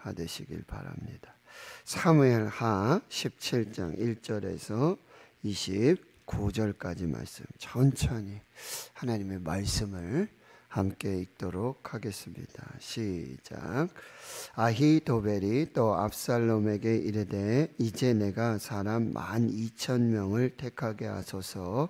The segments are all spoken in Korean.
받으시길 바랍니다. 사무엘하 17장 1절에서 29절까지 말씀 천천히 하나님의 말씀을 함께 읽도록 하겠습니다. 시작. 아히도벨이 또 압살롬에게 이르되 이제 내가 사람 12,000명을 택하게 하소서.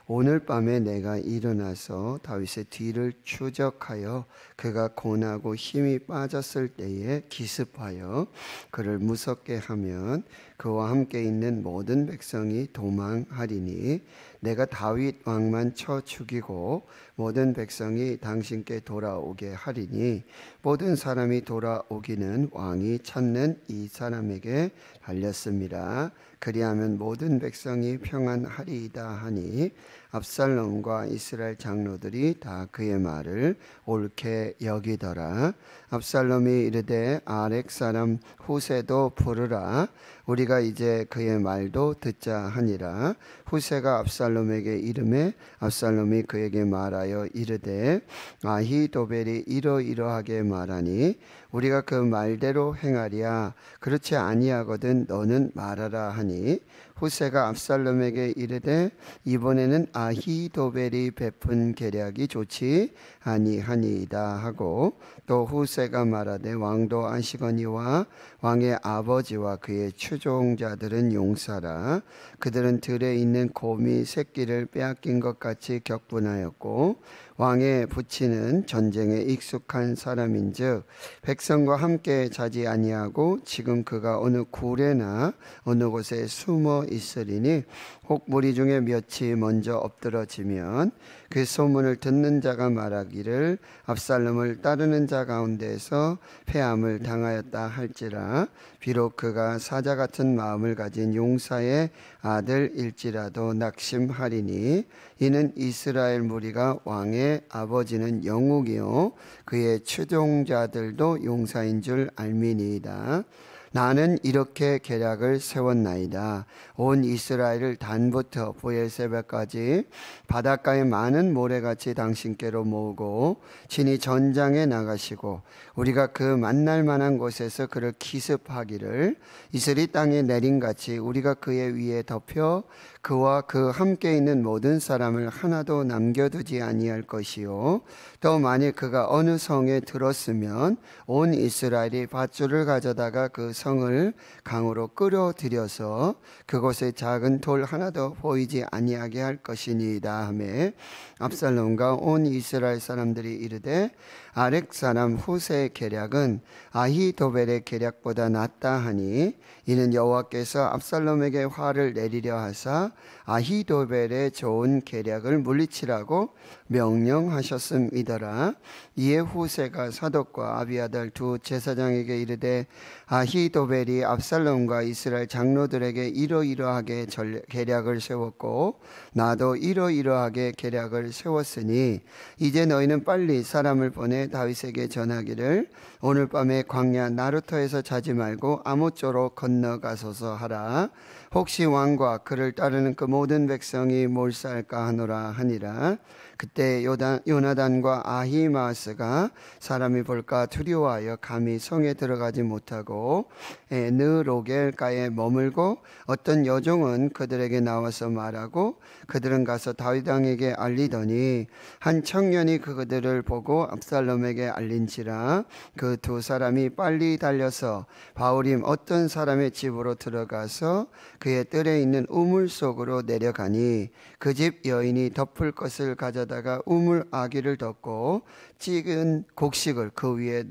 오늘 밤에 내가 일어나서 다윗의 뒤를 추적하여 그가 고나고 힘이 빠졌을 때에 기습하여 그를 무섭게 하면 그와 함께 있는 모든 백성이 도망하리니 내가 다윗 왕만 쳐 죽이고 모든 백성이 당신께 돌아오게 하리니 모든 사람이 돌아오기는 왕이 찾는 이 사람에게 달렸습니다. 그리하면 모든 백성이 평안하리이다 하니 압살롬과 이스라엘 장로들이 다 그의 말을 옳게 여기더라. 압살롬이 이르되 아렉 사람 후세도 부르라. 우리가 이제 그의 말도 듣자 하니라. 후세가 압살롬에게 이르매 압살롬이 그에게 말하여 이르되 아히도벨이 이러이러하게 말하니 우리가 그 말대로 행하랴. 그렇지 아니하거든 너는 말하라 하니 후세가 압살롬에게 이르되 이번에는 아히도벨이 베푼 계략이 좋지 아니하니이다 하고 또 후세가 말하되 왕도 아시거니와 왕의 아버지와 그의 추종자들은 용사라. 그들은 들에 있는 곰이 새끼를 빼앗긴 것 같이 격분하였고 왕의 부친은 전쟁에 익숙한 사람인즉 백성과 함께 자지 아니하고 지금 그가 어느 굴에나 어느 곳에 숨어 있으리니 혹 무리 중에 몇이 먼저 엎드러지면 그 소문을 듣는 자가 말하기를 압살롬을 따르는 자 가운데에서 패함을 당하였다 할지라. 비록 그가 사자 같은 마음을 가진 용사의 아들일지라도 낙심하리니 이는 이스라엘 무리가 왕의 아버지는 영웅이요 그의 추종자들도 용사인 줄 알미니이다. 나는 이렇게 계략을 세웠나이다. 온 이스라엘을 단부터 브엘세바까지 바닷가의 많은 모래같이 당신께로 모으고 친히 전장에 나가시고 우리가 그 만날 만한 곳에서 그를 기습하기를 이슬이 땅에 내린같이 우리가 그의 위에 덮여 그와 그 함께 있는 모든 사람을 하나도 남겨두지 아니할 것이요 또 만일 그가 어느 성에 들었으면 온 이스라엘이 밧줄을 가져다가 그 성을 강으로 끌어들여서 그곳에 작은 돌 하나도 보이지 아니하게 할 것이니이다 하매 압살롬과 온 이스라엘 사람들이 이르되 아렉 사람 후세의 계략은 아히도벨의 계략보다 낫다 하니 이는 여호와께서 압살롬에게 화를 내리려 하사 아히도벨의 좋은 계략을 물리치라고 명령하셨음이더라. 이에 후세가 사독과 아비아달 두 제사장에게 이르되 아히도벨이 압살롬과 이스라엘 장로들에게 이러이러하게 계략을 세웠고 나도 이러이러하게 계략을 세웠으니 이제 너희는 빨리 사람을 보내 다윗에게 전하기를 오늘 밤에 광야 나루터에서 자지 말고 아모쪼로 건너가소서 하라. 혹시 왕과 그를 따르는 그 모든 백성이 몰살까 하노라 하니라. 그때 요나단과 아히마스가 사람이 볼까 두려워하여 감히 성에 들어가지 못하고 에느로겔가에 머물고 어떤 여종은 그들에게 나와서 말하고 그들은 가서 다윗 왕에게 알리더니 한 청년이 그들을 보고 압살롬에게 알린지라. 그 두 사람이 빨리 달려서 바후림 어떤 사람의 집으로 들어가서 그의 뜰에 있는 우물 속으로 내려가니 그 집 여인이 덮을 것을 가져다가 우물 아기를 덮고 찌은 곡식을 그 위에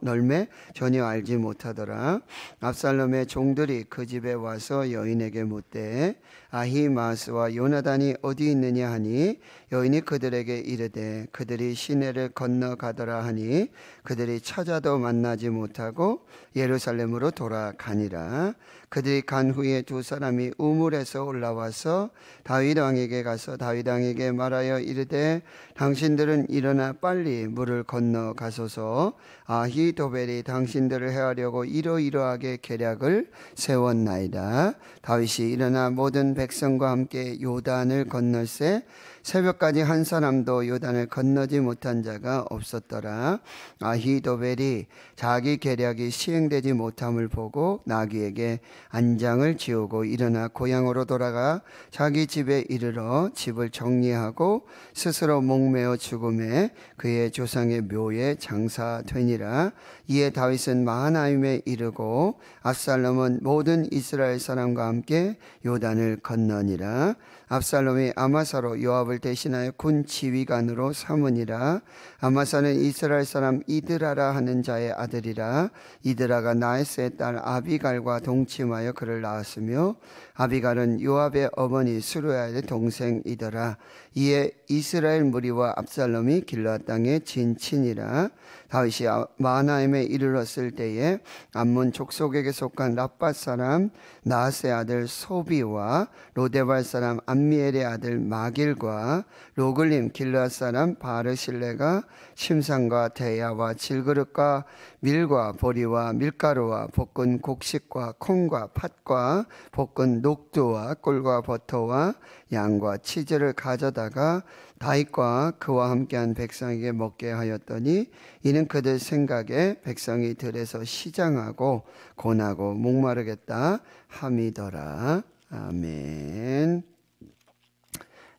널매 전혀 알지 못하더라. 압살롬의 종들이 그 집에 와서 여인에게 묻되 아히마스와 요나단이 어디 있느냐 하니 여인이 그들에게 이르되 그들이 시내를 건너가더라 하니 그들이 찾아도 만나지 못하고 예루살렘으로 돌아가니라. 그들이 간 후에 두 사람이 우물에서 올라와서 다윗 왕에게 가서 다윗 왕에게 말하여 이르되 당신들은 일어나 빨리 물을 건너가소서. 아히도벨이 당신들을 해하려고 이러이러하게 계략을 세웠나이다. 다윗이 일어나 모든 백성과 함께 요단을 건널새 새벽까지 한 사람도 요단을 건너지 못한 자가 없었더라. 아히도벨이 자기 계략이 시행되지 못함을 보고 나귀에게 안장을 지우고 일어나 고향으로 돌아가 자기 집에 이르러 집을 정리하고 스스로 목매어 죽음에 그의 조상의 묘에 장사되니라. 이에 다윗은 마하나임에 이르고 압살롬은 모든 이스라엘 사람과 함께 요단을 건너니라. 압살롬이 아마사로 요압을 대신하여 군 지휘관으로 삼으니라. 아마사는 이스라엘 사람 이드라라 하는 자의 아들이라. 이드라가 나에스의 딸 아비갈과 동침하여 그를 낳았으며 아비갈은 요압의 어머니 수르야의 동생이더라. 이에 이스라엘 무리와 압살롬이 길르앗 땅에 진친이라. 다윗이 마하나임에 이르렀을 때에 암몬 족속에게 속한 랍밧 사람 나하스의 아들 소비와 로데발 사람 암미엘의 아들 마길과 로글림 길르앗 사람 바르실레가 심산과 대야와 질그릇과 밀과 보리와 밀가루와 볶은 곡식과 콩과 팥과 볶은 녹두와 꿀과 버터와 양과 치즈를 가져다가 다윗과 그와 함께한 백성에게 먹게 하였더니 이는 그들 생각에 백성이 들에서 시장하고 고나고 목마르겠다 함이더라. 아멘.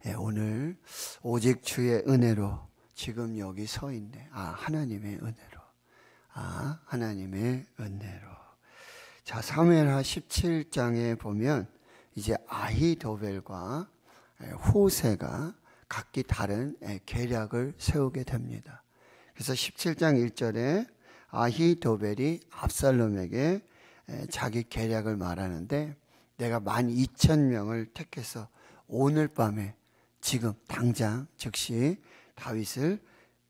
네, 오늘 오직 주의 은혜로 지금 여기 서 있네. 하나님의 은혜로. 하나님의 은혜로. 자, 사무엘하 17장에 보면 이제 아히도벨과 호세가 각기 다른 계략을 세우게 됩니다. 그래서 17장 1절에 아히도벨이 압살롬에게 자기 계략을 말하는데, 내가 12,000명을 택해서 오늘 밤에 지금 당장 즉시 다윗을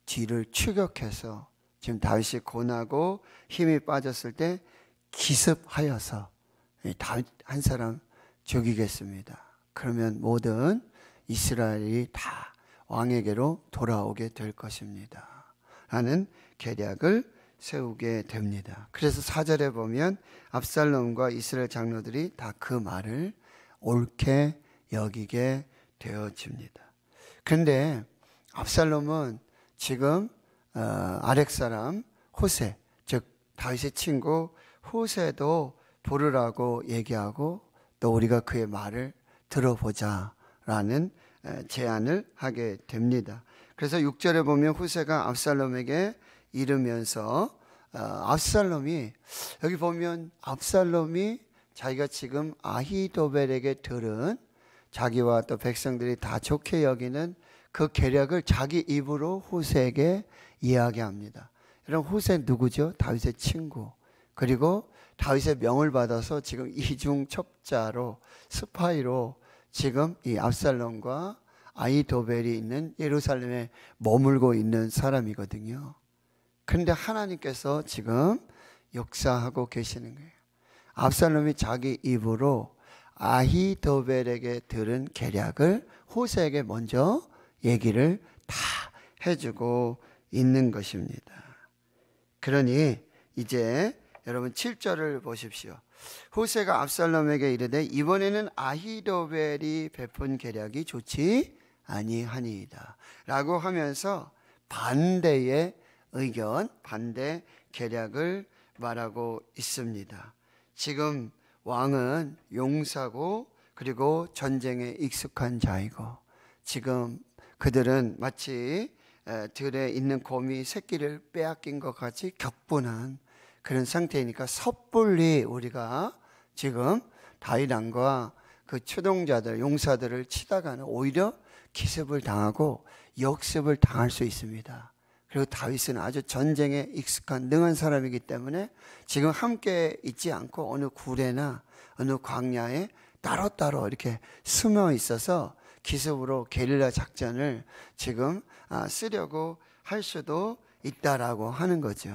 뒤를 추격해서, 지금 다윗이 고나고 힘이 빠졌을 때 기습하여서 다윗 한 사람 죽이겠습니다. 그러면 모든 이스라엘이 다 왕에게로 돌아오게 될 것입니다 라는 계략을 세우게 됩니다. 그래서 4절에 보면 압살롬과 이스라엘 장로들이 다 그 말을 옳게 여기게 되어집니다. 그런데 압살롬은 지금 아렉 사람 호세, 즉 다윗의 친구 호세도 부르라고 얘기하고 또 우리가 그의 말을 들어보자 라는 제안을 하게 됩니다. 그래서 6절에 보면 호세가 압살롬에게 이르면서 압살롬이, 여기 보면 압살롬이 자기가 지금 아히도벨에게 들은 자기와 또 백성들이 다 좋게 여기는 그 계략을 자기 입으로 호세에게 이야기합니다. 여러분, 호세 누구죠? 다윗의 친구. 그리고 다윗의 명을 받아서 지금 이중첩자로, 스파이로 지금 이 압살롬과 아히도벨이 있는 예루살렘에 머물고 있는 사람이거든요. 그런데 하나님께서 지금 역사하고 계시는 거예요. 압살롬이 자기 입으로 아히도벨에게 들은 계략을 호세에게 먼저 얘기를 다 해주고 있는 것입니다. 그러니 이제 여러분 7절을 보십시오. 호세가 압살롬에게 이르되 이번에는 아히도벨이 베푼 계략이 좋지 아니하니이다 라고 하면서 반대의 의견, 반대 계략을 말하고 있습니다. 지금 왕은 용사고 그리고 전쟁에 익숙한 자이고, 지금 그들은 마치 들에 있는 곰이 새끼를 빼앗긴 것 같이 격분한 그런 상태이니까 섣불리 우리가 지금 다윗 왕과 그 추동자들, 용사들을 치다가는 오히려 기습을 당하고 역습을 당할 수 있습니다. 그리고 다윗은 아주 전쟁에 익숙한 능한 사람이기 때문에 지금 함께 있지 않고 어느 굴에나 어느 광야에 따로따로 이렇게 숨어 있어서 기습으로 게릴라 작전을 지금 쓰려고 할 수도 있다라고 하는 거죠.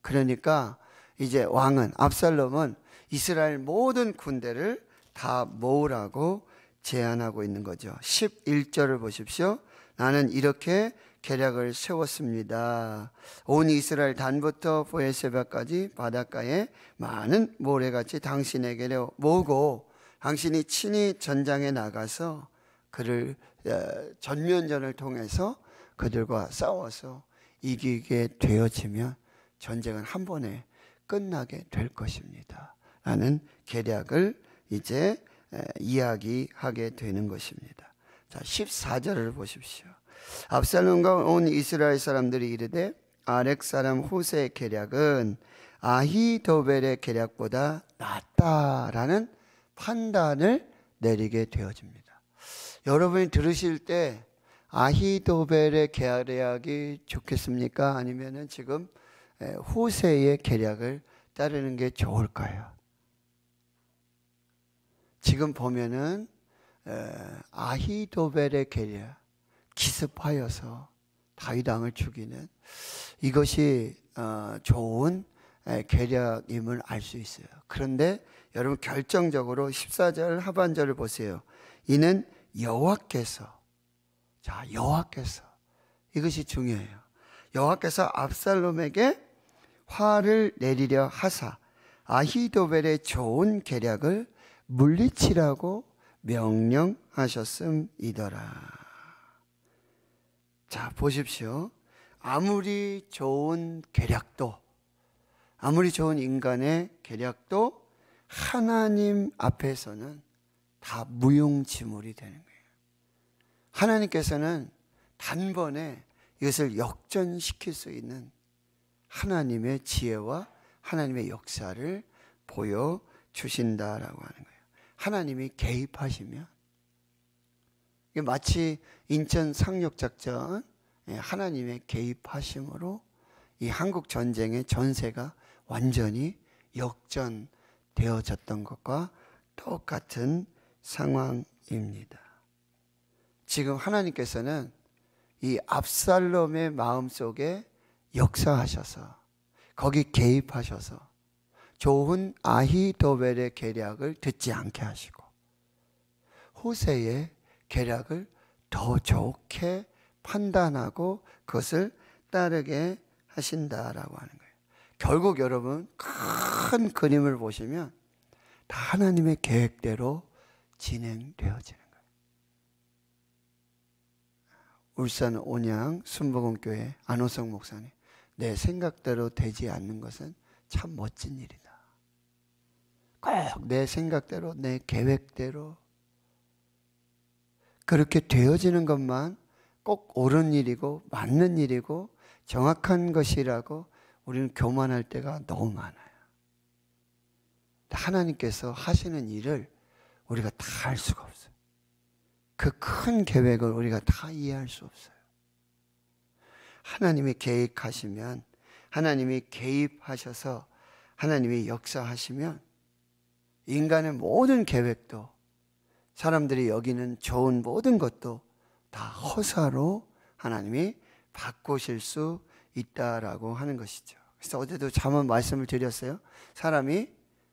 그러니까 이제 왕은, 압살롬은 이스라엘 모든 군대를 다 모으라고 제안하고 있는 거죠. 11절을 보십시오. 나는 이렇게 계략을 세웠습니다. 온 이스라엘 단부터 브에세바까지 바닷가에 많은 모래같이 당신에게로 모으고 당신이 친히 전장에 나가서 그를 전면전을 통해서 그들과 싸워서 이기게 되어지면 전쟁은 한 번에 끝나게 될 것입니다 라는 계략을 이제 이야기하게 되는 것입니다. 자, 14절을 보십시오. 압살롬과 온 이스라엘 사람들이 이르되 아렉 사람 후세의 계략은 아히도벨의 계략보다 낫다라는 판단을 내리게 되어집니다. 여러분이 들으실 때 아히도벨의 계략이 좋겠습니까? 아니면은 지금 후세의 계략을 따르는 게 좋을까요? 지금 보면은 아히도벨의 계략, 기습하여서 다윗 왕을 죽이는 이것이 좋은 계략임을 알 수 있어요. 그런데 여러분 결정적으로 14절 하반절을 보세요. 이는 여호와께서, 자, 여호와께서, 이것이 중요해요. 여호와께서 압살롬에게 화를 내리려 하사 아히도벨의 좋은 계략을 물리치라고 명령하셨음이더라. 자, 보십시오. 아무리 좋은 계략도, 아무리 좋은 인간의 계략도 하나님 앞에서는 다 무용지물이 되는 거예요. 하나님께서는 단번에 이것을 역전시킬 수 있는 하나님의 지혜와 하나님의 역사를 보여주신다라고 하는 거예요. 하나님이 개입하시면, 마치 인천 상륙작전, 하나님의 개입하심으로 이 한국 전쟁의 전세가 완전히 역전되어졌던 것과 똑같은 상황입니다. 지금 하나님께서는 이 압살롬의 마음속에 역사하셔서 거기 개입하셔서 좋은 아히도벨의 계략을 듣지 않게 하시고 후세의 계략을 더 좋게 판단하고 그것을 따르게 하신다라고 하는 거예요. 결국 여러분 큰 그림을 보시면 다 하나님의 계획대로 진행되어지는 거예요. 울산 온양 순복음교회 안호성 목사님, 내 생각대로 되지 않는 것은 참 멋진 일이다. 꼭 내 생각대로, 내 계획대로 그렇게 되어지는 것만 꼭 옳은 일이고 맞는 일이고 정확한 것이라고 우리는 교만할 때가 너무 많아요. 하나님께서 하시는 일을 우리가 다 할 수가 없어요. 그 큰 계획을 우리가 다 이해할 수 없어요. 하나님이 계획하시면, 하나님이 개입하셔서 하나님이 역사하시면 인간의 모든 계획도, 사람들이 여기는 좋은 모든 것도 다 허사로 하나님이 바꾸실 수 있다라고 하는 것이죠. 그래서 어제도 잠언 말씀을 드렸어요. 사람이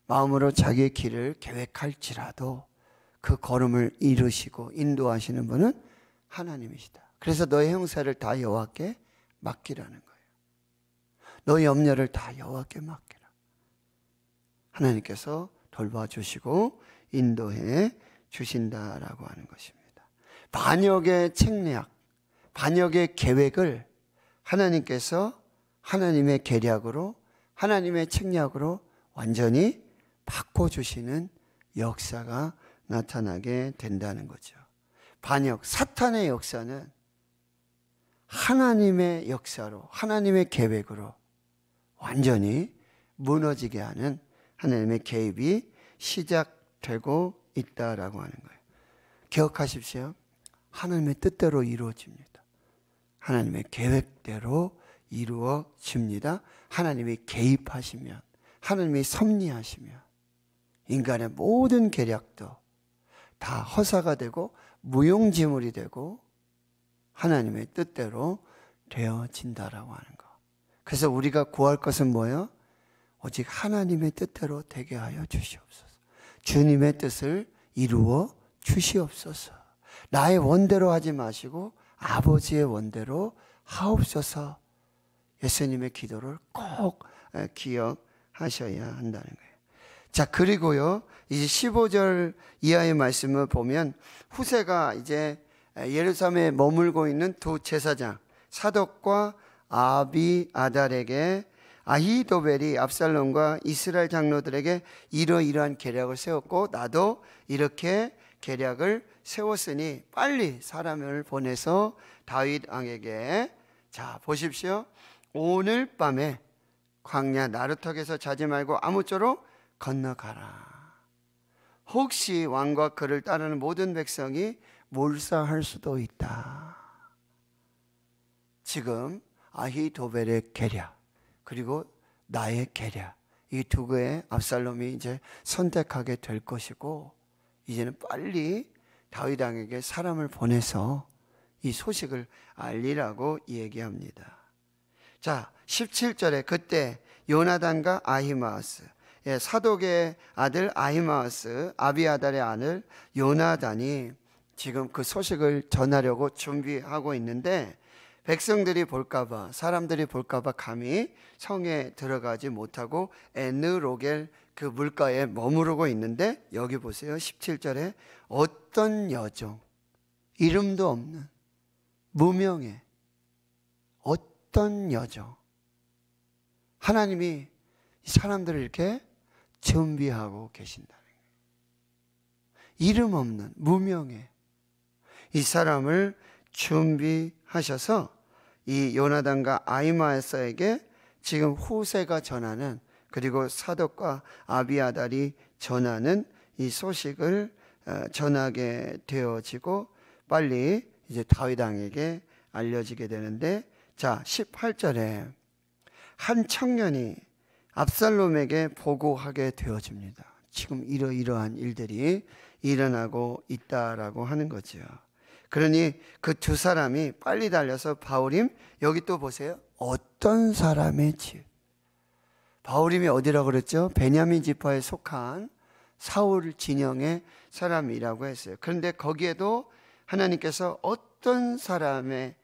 마음으로 자기의 길을 계획할지라도 그 걸음을 이루시고 인도하시는 분은 하나님이시다. 그래서 너의 형세를 다 여호와께 맡기라는 거예요. 너의 염려를 다 여호와께 맡기라. 하나님께서 돌봐주시고 인도해 주신다라고 하는 것입니다. 반역의 책략, 반역의 계획을 하나님께서 하나님의 계략으로, 하나님의 책략으로 완전히 바꿔주시는 역사가 나타나게 된다는 거죠. 반역, 사탄의 역사는 하나님의 역사로, 하나님의 계획으로 완전히 무너지게 하는 하나님의 개입이 시작되고 있다라고 하는 거예요. 기억하십시오. 하나님의 뜻대로 이루어집니다. 하나님의 계획대로 이루어집니다. 하나님이 개입하시면, 하나님이 섭리하시면 인간의 모든 계략도 다 허사가 되고 무용지물이 되고 하나님의 뜻대로 되어진다라고 하는 거. 그래서 우리가 구할 것은 뭐예요? 오직 하나님의 뜻대로 되게 하여 주시옵소서. 주님의 뜻을 이루어 주시옵소서. 나의 원대로 하지 마시고 아버지의 원대로 하옵소서. 예수님의 기도를 꼭 기억하셔야 한다는 거예요. 자, 그리고요, 이제 15절 이하의 말씀을 보면 후세가 이제 예루살렘에 머물고 있는 두 제사장 사독과 아비아달에게 아히도벨이 압살롬과 이스라엘 장로들에게 이러이러한 계략을 세웠고 나도 이렇게 계략을 세웠으니 빨리 사람을 보내서 다윗 왕에게, 자 보십시오, 오늘 밤에 광야 나루턱에서 자지 말고 아무쪼록 건너가라. 혹시 왕과 그를 따르는 모든 백성이 몰사할 수도 있다. 지금 아히도벨의 계략 그리고 나의 계략, 이 두 개의 압살롬이 이제 선택하게 될 것이고, 이제는 빨리 다윗 왕에게 사람을 보내서 이 소식을 알리라고 얘기합니다. 자, 17절에 그때 요나단과 아히마아스, 사독의 아들 아히마아스, 아비아달의 아들 요나단이 지금 그 소식을 전하려고 준비하고 있는데, 백성들이 볼까봐, 사람들이 볼까봐 감히 성에 들어가지 못하고 에느로겔 그 물가에 머무르고 있는데, 여기 보세요. 17절에 어떤 여종, 이름도 없는 무명의 어떤 여종, 하나님이 이 사람들을 이렇게 준비하고 계신다는 거예요. 이름 없는 무명의 이 사람을 준비하셔서 이 요나단과 아히마아스에게 지금 후세가 전하는, 그리고 사독과 아비아달이 전하는 이 소식을 전하게 되어지고 빨리 이제 다윗 왕에게 알려지게 되는데, 자 18절에 한 청년이 압살롬에게 보고하게 되어집니다. 지금 이러이러한 일들이 일어나고 있다라고 하는 거죠. 그러니 그 두 사람이 빨리 달려서 바울임, 여기 또 보세요, 어떤 사람의 집, 바울임이 어디라고 그랬죠? 베냐민 지파에 속한 사울 진영의 사람이라고 했어요. 그런데 거기에도 하나님께서 어떤 사람의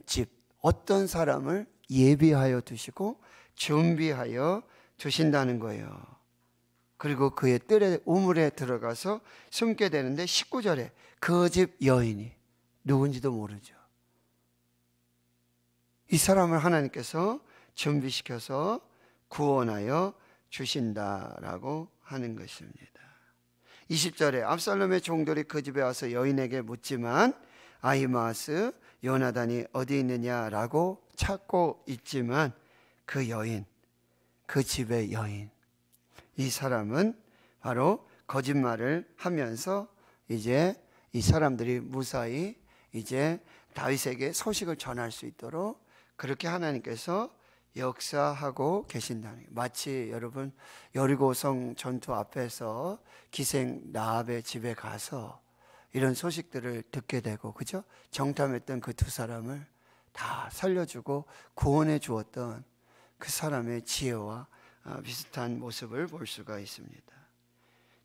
집, 어떤 사람을 예비하여 두시고 준비하여 두신다는 거예요. 그리고 그의 뜰에 우물에 들어가서 숨게 되는데 19절에 그 집 여인이 누군지도 모르죠. 이 사람을 하나님께서 준비시켜서 구원하여 주신다라고 하는 것입니다. 20절에 압살롬의 종들이 그 집에 와서 여인에게 묻지만 아히마아스 요나단이 어디 있느냐라고 찾고 있지만 그 여인, 그 집의 여인, 이 사람은 바로 거짓말을 하면서 이제 이 사람들이 무사히 이제 다윗에게 소식을 전할 수 있도록 그렇게 하나님께서 역사하고 계신다는 거예요. 마치 여러분 여리고성 전투 앞에서 기생 라합의 집에 가서 이런 소식들을 듣게 되고, 그죠? 정탐했던 그 두 사람을 다 살려주고 구원해 주었던 그 사람의 지혜와 비슷한 모습을 볼 수가 있습니다.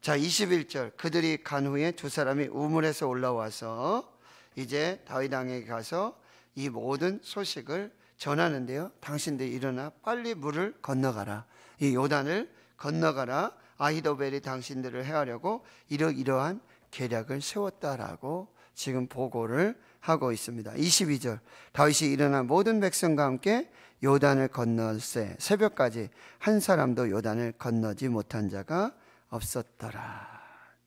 자 21절, 그들이 간 후에 두 사람이 우물에서 올라와서 이제 다윗 왕에게 가서 이 모든 소식을 전하는데요. 당신들이 일어나 빨리 물을 건너가라, 이 요단을 건너가라, 아히도벨이 당신들을 해하려고 이러이러한 계략을 세웠다라고 지금 보고를 하고 있습니다. 22절, 다윗이 일어나 모든 백성과 함께 요단을 건널세 새벽까지 한 사람도 요단을 건너지 못한 자가 없었더라.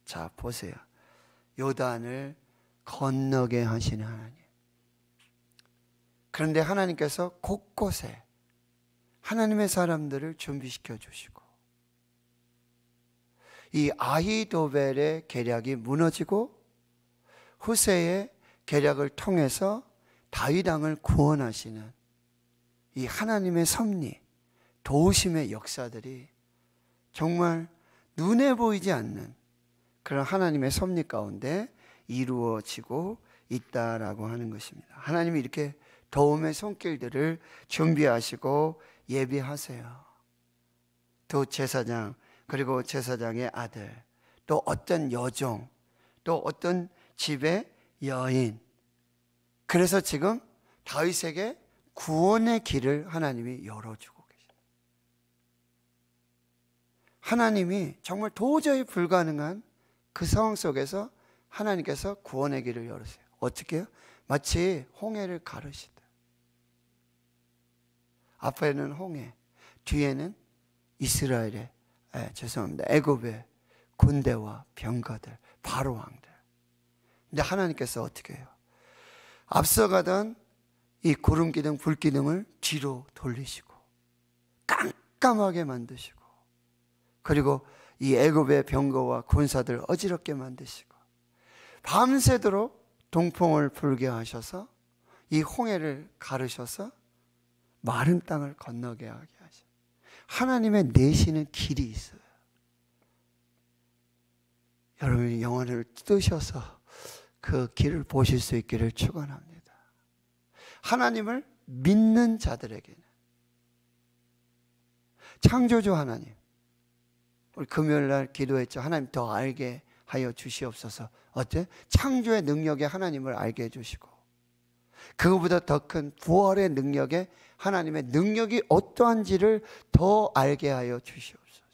자 보세요, 요단을 건너게 하시는 하나님. 그런데 하나님께서 곳곳에 하나님의 사람들을 준비시켜 주시고, 이 아히도벨의 계략이 무너지고 후세의 계략을 통해서 다윗 왕을 구원하시는 이 하나님의 섭리, 도우심의 역사들이 정말 눈에 보이지 않는 그런 하나님의 섭리 가운데 이루어지고 있다라고 하는 것입니다. 하나님이 이렇게 도움의 손길들을 준비하시고 예비하세요. 또 제사장, 그리고 제사장의 아들, 또 어떤 여종, 또 어떤 집의 여인. 그래서 지금 다윗에게 구원의 길을 하나님이 열어주고 계십니다. 하나님이 정말 도저히 불가능한 그 상황 속에서 하나님께서 구원의 길을 열으세요. 어떻게 해요? 마치 홍해를 가르시다. 앞에는 홍해, 뒤에는 이스라엘의 애굽의 군대와 병거들, 바로 왕들. 근데 하나님께서 어떻게 해요? 앞서가던 이 구름 기둥, 불 기둥을 뒤로 돌리시고 깜깜하게 만드시고, 그리고 이 애굽의 병거와 군사들 어지럽게 만드시고, 밤새도록 동풍을 불게 하셔서 이 홍해를 가르셔서 마른 땅을 건너게 하게 하셔. 하나님의 내시는 길이 있어요. 여러분이 영혼을 뜨셔서 그 길을 보실 수 있기를 축원합니다. 하나님을 믿는 자들에게는, 창조주 하나님, 우리 금요일날 기도했죠. 하나님 더 알게 하여 주시옵소서. 어때? 창조의 능력에 하나님을 알게 해주시고, 그거보다 더 큰 부활의 능력에 하나님의 능력이 어떠한지를 더 알게 하여 주시옵소서.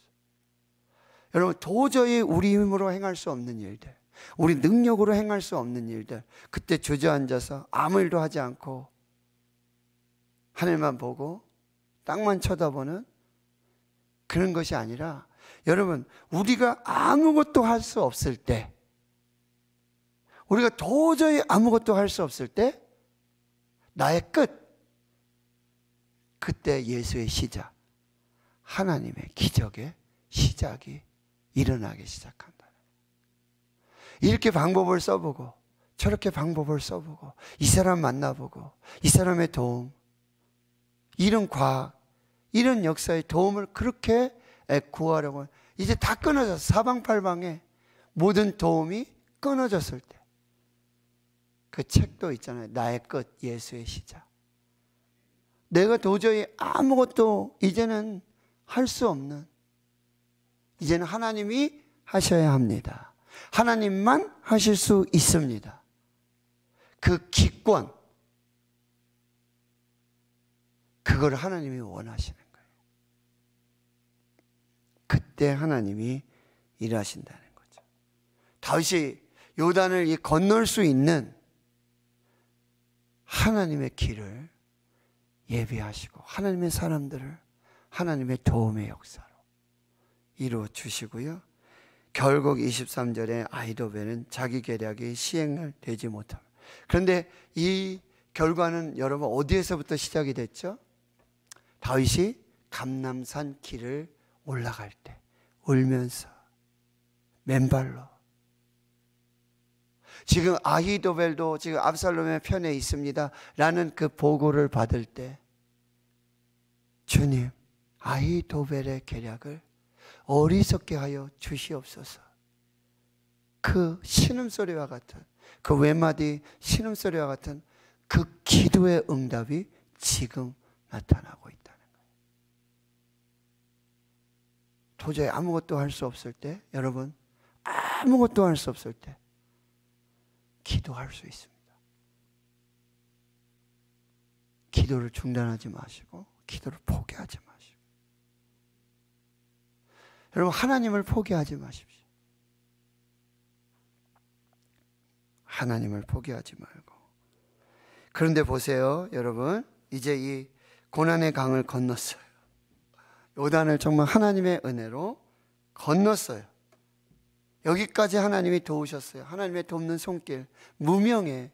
여러분, 도저히 우리 힘으로 행할 수 없는 일들, 우리 능력으로 행할 수 없는 일들, 그때 주저앉아서 아무 일도 하지 않고 하늘만 보고 땅만 쳐다보는 그런 것이 아니라, 여러분, 우리가 아무것도 할 수 없을 때, 우리가 도저히 아무것도 할 수 없을 때, 나의 끝, 그때 예수의 시작, 하나님의 기적의 시작이 일어나기 시작한다. 이렇게 방법을 써보고 저렇게 방법을 써보고 이 사람 만나보고 이 사람의 도움, 이런 과학, 이런 역사의 도움을 그렇게 구하려고, 이제 다 끊어져서 사방팔방에 모든 도움이 끊어졌을 때, 그 책도 있잖아요. 나의 끝, 예수의 시작. 내가 도저히 아무것도 이제는 할 수 없는, 이제는 하나님이 하셔야 합니다. 하나님만 하실 수 있습니다. 그 기권, 그걸 하나님이 원하시는 거예요. 그때 하나님이 일하신다는 거죠. 다윗이 요단을 건널 수 있는 하나님의 길을 예비하시고, 하나님의 사람들을 하나님의 도움의 역사로 이루어 주시고요. 결국 23절에 아히도벨은 자기 계략이 시행을 되지 못합니다. 그런데 이 결과는 여러분 어디에서부터 시작이 됐죠? 다윗이 감람산 길을 올라갈 때 울면서 맨발로, 지금 아히도벨도 지금 압살롬의 편에 있습니다 라는 그 보고를 받을 때, 주님, 아히도벨의 계략을 어리석게 하여 주시옵소서. 그 신음소리와 같은, 그 외마디 신음소리와 같은 그 기도의 응답이 지금 나타나고 있다는 거예요. 도저히 아무것도 할 수 없을 때, 여러분, 아무것도 할 수 없을 때 기도할 수 있습니다. 기도를 중단하지 마시고, 기도를 포기하지 마시고, 여러분, 하나님을 포기하지 마십시오. 하나님을 포기하지 말고. 그런데 보세요, 여러분, 이제 이 고난의 강을 건넜어요. 요단을 정말 하나님의 은혜로 건넜어요. 여기까지 하나님이 도우셨어요. 하나님의 돕는 손길, 무명에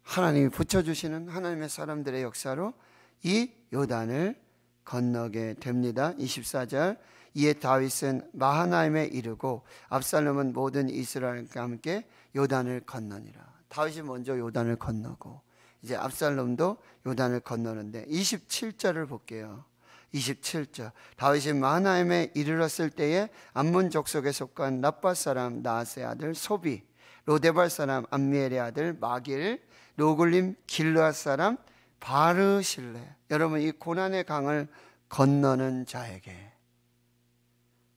하나님이 붙여주시는 하나님의 사람들의 역사로 이 요단을 건너게 됩니다. 24절, 이에 다윗은 마하나임에 이르고 압살롬은 모든 이스라엘과 함께 요단을 건너니라. 다윗이 먼저 요단을 건너고 이제 압살롬도 요단을 건너는데, 27절을 볼게요. 27절, 다윗이 마하나임에 이르렀을 때에 암몬 족속에 속한 라빠 사람 나앗의 아들 소비, 로데발 사람 암미엘의 아들 마길, 로글림 길르앗 사람 바르실레. 여러분, 이 고난의 강을 건너는 자에게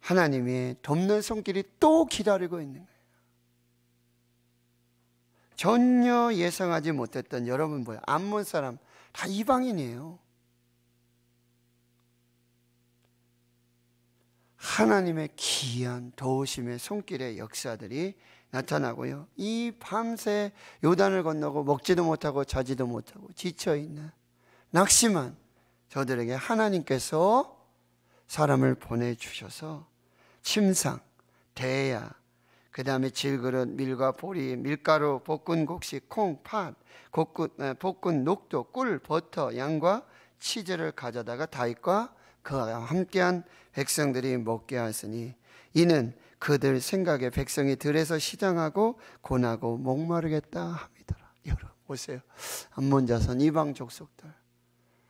하나님이 돕는 손길이 또 기다리고 있는 거예요. 전혀 예상하지 못했던, 여러분 뭐예요? 암몬 사람 다 이방인이에요. 하나님의 기이한 도우심의 손길의 역사들이 나타나고요. 이 밤새 요단을 건너고 먹지도 못하고 자지도 못하고 지쳐있는 낙심한 저들에게 하나님께서 사람을 보내주셔서 침상, 대야, 그 다음에 질그릇, 밀과 보리, 밀가루, 볶은 곡식, 콩, 팥, 볶은 녹두, 꿀, 버터, 양과 치즈를 가져다가 다윗과 그와 함께한 백성들이 먹게 하시니 이는 그들 생각에 백성이 들에서 시장하고 고나고 목마르겠다 함이더라. 여러분 보세요. 암몬 자손 이방 족속들,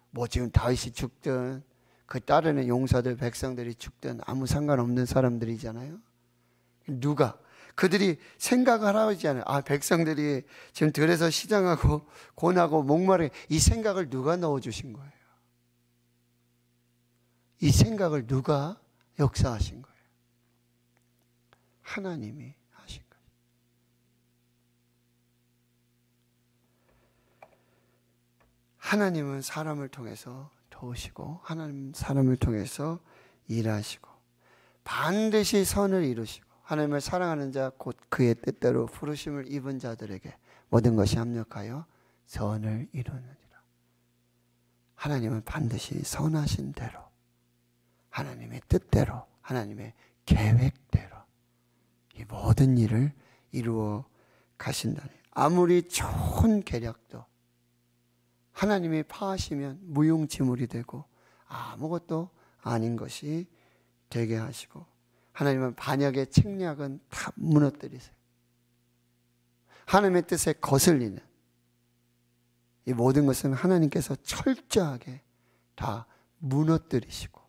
뭐 지금 다윗이 죽든 그 따르는 용사들 백성들이 죽든 아무 상관없는 사람들이잖아요. 누가 그들이 생각을 하지 않아요. 아, 백성들이 지금 들에서 시장하고 고나고 목마르, 이 생각을 누가 넣어주신 거예요? 이 생각을 누가 역사하신 거예요? 하나님이 하신 거예요. 하나님은 사람을 통해서 도우시고, 하나님 사람을 통해서 일하시고, 반드시 선을 이루시고, 하나님을 사랑하는 자 곧 그의 뜻대로 부르심을 입은 자들에게 모든 것이 합력하여 선을 이루느니라. 하나님은 반드시 선하신 대로, 하나님의 뜻대로, 하나님의 계획대로 이 모든 일을 이루어 가신다니. 아무리 좋은 계략도 하나님이 파하시면 무용지물이 되고 아무것도 아닌 것이 되게 하시고, 하나님은 반역의 책략은 다 무너뜨리세요. 하나님의 뜻에 거슬리는 이 모든 것은 하나님께서 철저하게 다 무너뜨리시고,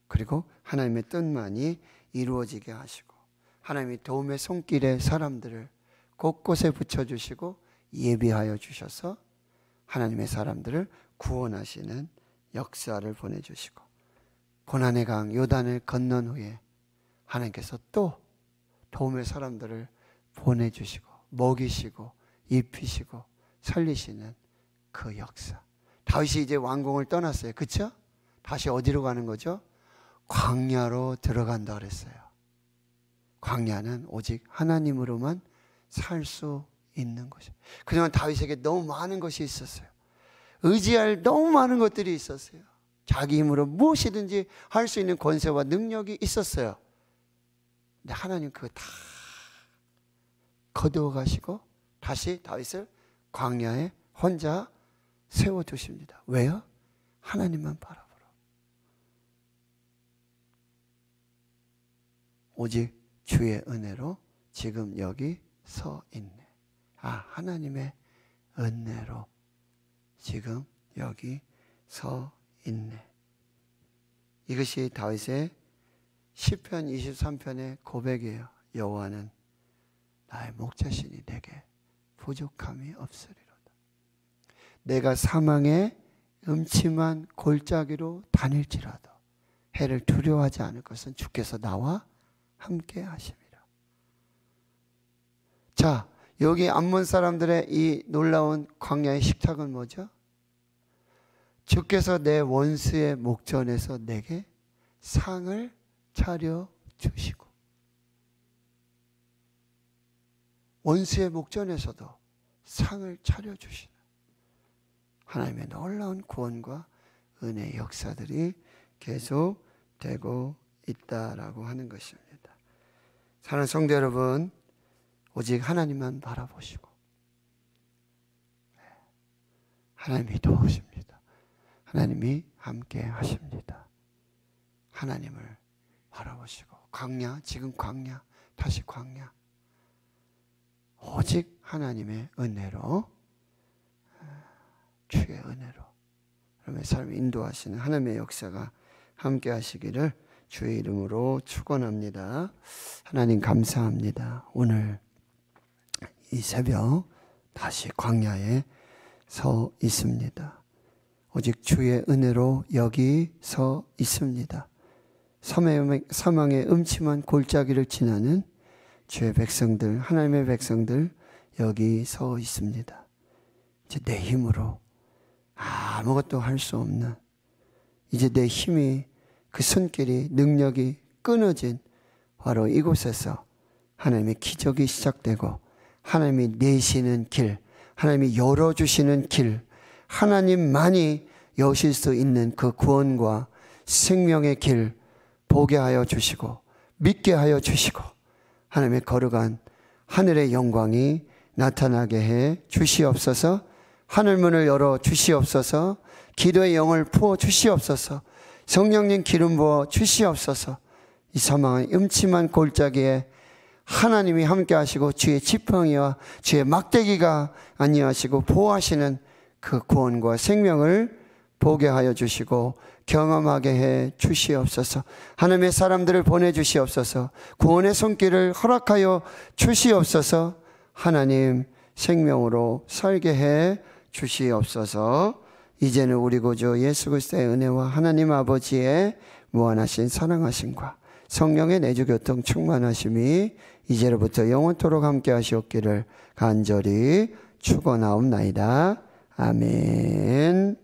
그리고 하나님의 뜻만이 이루어지게 하시고, 하나님이 도움의 손길에 사람들을 곳곳에 붙여주시고 예비하여 주셔서 하나님의 사람들을 구원하시는 역사를 보내주시고, 고난의 강 요단을 건넌 후에 하나님께서 또 도움의 사람들을 보내주시고 먹이시고 입히시고 살리시는 그 역사. 다윗이 이제 왕궁을 떠났어요. 그렇죠? 다시 어디로 가는 거죠? 광야로 들어간다 그랬어요. 광야는 오직 하나님으로만 살 수 있는 것이에요. 그동안 다윗에게 너무 많은 것이 있었어요. 의지할 너무 많은 것들이 있었어요. 자기 힘으로 무엇이든지 할 수 있는 권세와 능력이 있었어요. 근데 하나님 그거 다 거두어 가시고 다시 다윗을 광야에 혼자 세워두십니다. 왜요? 하나님만 바라보러. 오직 주의 은혜로 지금 여기 서 있네. 아, 하나님의 은혜로 지금 여기 서 있네. 이것이 다윗의 시편 23편의 고백이에요. 여호와는 나의 목자시니 내게 부족함이 없으리로다. 내가 사망의 음침한 골짜기로 다닐지라도 해를 두려워하지 않을 것은 주께서 나와 함께 하심이라. 자, 여기 암몬 사람들의 이 놀라운 광야의 식탁은 뭐죠? 주께서 내 원수의 목전에서 내게 상을 차려 주시고, 원수의 목전에서도 상을 차려 주시는 하나님의 놀라운 구원과 은혜의 역사들이 계속 되고 있다라고 하는 것입니다. 사랑하는 성도 여러분, 오직 하나님만 바라보시고 하나님이 도우십니다. 하나님이 함께 하십니다. 하나님을 바라보시고 광야, 지금 광야, 다시 광야, 오직 하나님의 은혜로, 주의 은혜로 여러분의 삶을 인도하시는 하나님의 역사가 함께 하시기를 주의 이름으로 축원합니다. 하나님 감사합니다. 오늘 이 새벽 다시 광야에 서 있습니다. 오직 주의 은혜로 여기 서 있습니다. 사망의 음침한 골짜기를 지나는 주의 백성들, 하나님의 백성들 여기 서 있습니다. 이제 내 힘으로 아무것도 할 수 없는, 이제 내 힘이 그 손길이 능력이 끊어진 바로 이곳에서 하나님의 기적이 시작되고 하나님이 내시는 길, 하나님이 열어주시는 길, 하나님만이 여실 수 있는 그 구원과 생명의 길 보게 하여 주시고 믿게 하여 주시고 하나님의 거룩한 하늘의 영광이 나타나게 해 주시옵소서. 하늘문을 열어 주시옵소서. 기도의 영을 부어 주시옵소서. 성령님 기름 부어 주시옵소서. 이 사망한 음침한 골짜기에 하나님이 함께 하시고 주의 지팡이와 주의 막대기가 안니하시고 보호하시는 그 구원과 생명을 보게 하여 주시고 경험하게 해 주시옵소서. 하나님의 사람들을 보내주시옵소서. 구원의 손길을 허락하여 주시옵소서. 하나님 생명으로 살게 해 주시옵소서. 이제는 우리 구주 예수 그리스도의 은혜와 하나님 아버지의 무한하신 사랑하심과 성령의 내주교통 충만하심이 이제로부터 영원토록 함께 하시옵기를 간절히 축원하옵나이다. 아멘.